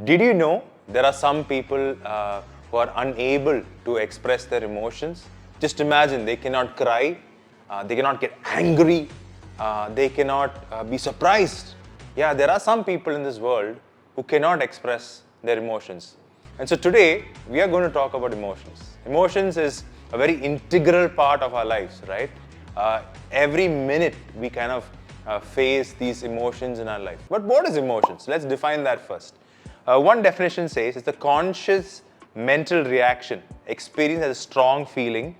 Did you know there are some people who are unable to express their emotions? Just imagine, they cannot cry, they cannot get angry, they cannot be surprised. Yeah, there are some people in this world who cannot express their emotions. And so today, we are going to talk about emotions. Emotions is a very integral part of our lives, right? Every minute we kind of face these emotions in our life. But what is emotions? Let's define that first. One definition says it's a conscious mental reaction experienced as a strong feeling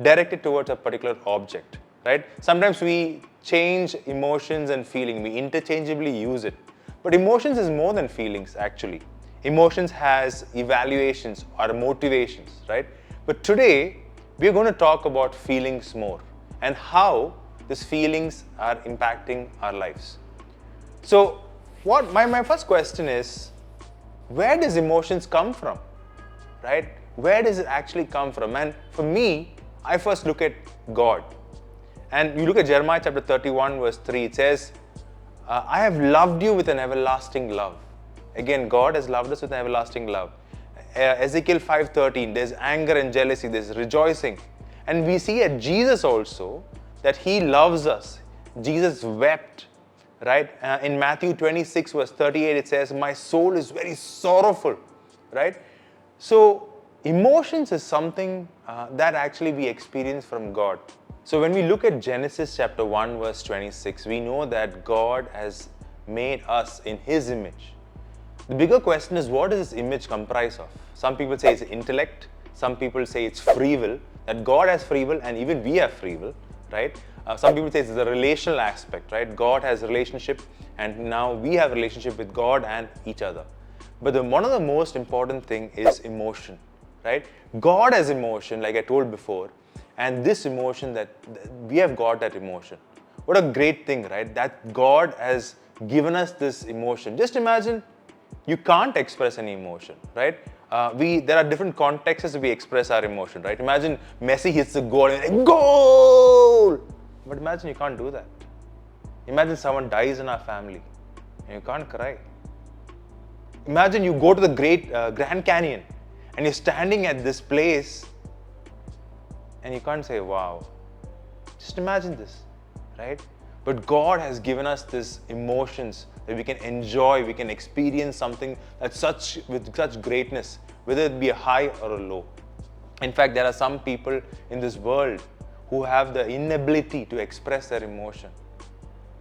directed towards a particular object, right? Sometimes we change emotions and feeling, we interchangeably use it. But emotions is more than feelings actually. Emotions has evaluations or motivations, right? But today, we are going to talk about feelings more and how these feelings are impacting our lives. So, my first question is, where does emotions come from, right? Where does it actually come from? And for me, I first look at God. And you look at Jeremiah chapter 31 verse 3, it says, I have loved you with an everlasting love. Again, God has loved us with an everlasting love. Ezekiel 5:13, there's anger and jealousy, there's rejoicing. And we see at Jesus also that He loves us. Jesus wept, right? In Matthew 26 verse 38, it says, my soul is very sorrowful, right? So emotions is something that actually we experience from God. So when we look at Genesis chapter 1 verse 26, we know that God has made us in His image. The bigger question is, what does this image comprise of? Some people say it's intellect, some people say it's free will, that God has free will and even we have free will, right? Some people say it's the relational aspect, right? God has relationship and now we have relationship with God and each other. But one of the most important thing is emotion, right? God has emotion, like I told before, and this emotion that we have got that emotion. What a great thing, right? That God has given us this emotion. Just imagine, you can't express any emotion, right? There are different contexts we express our emotion, right? Imagine Messi hits the goal and like, goal! But imagine you can't do that. Imagine someone dies in our family and you can't cry. Imagine you go to the great Grand Canyon and you're standing at this place and you can't say, wow. Just imagine this, right? But God has given us these emotions that we can enjoy, we can experience something that's with such greatness, whether it be a high or a low. In fact, there are some people in this world who have the inability to express their emotion.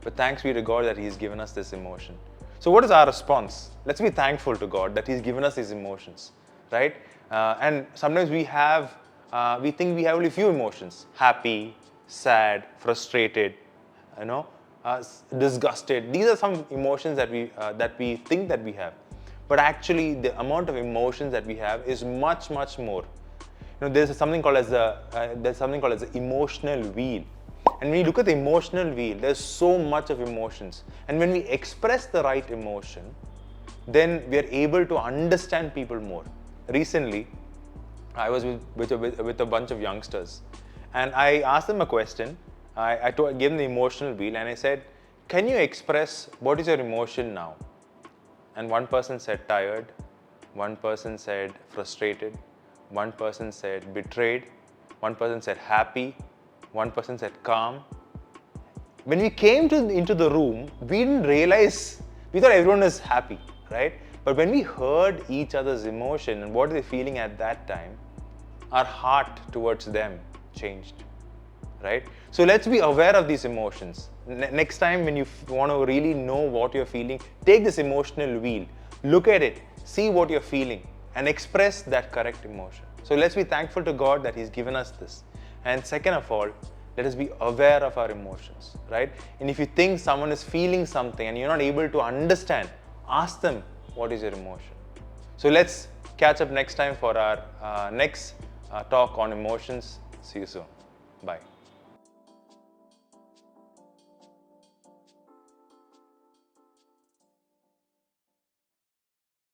But thanks be to God that He's given us this emotion. So what is our response? Let's be thankful to God that He's given us these emotions, right? And sometimes we think we have only few emotions: happy, sad, frustrated, disgusted. These are some emotions that we think that we have. But actually, the amount of emotions that we have is much, much more. There's something called as the emotional wheel. And when you look at the emotional wheel, there's so much of emotions. And when we express the right emotion, then we are able to understand people more. Recently, I was with a bunch of youngsters, and I asked them a question. I gave them the emotional wheel, and I said, can you express what is your emotion now? And one person said tired, one person said frustrated, one person said betrayed, one person said happy, one person said calm. When we came into the room, we didn't realize, we thought everyone is happy, right? But when we heard each other's emotion and what they're feeling at that time, our heart towards them changed, right? So let's be aware of these emotions. Next time when you want to really know what you're feeling, take this emotional wheel, look at it, see what you're feeling, and express that correct emotion. So let's be thankful to God that He's given us this. And second of all, let us be aware of our emotions, right? And if you think someone is feeling something and you're not able to understand, ask them, what is your emotion? So let's catch up next time for our next talk on emotions. See you soon. Bye.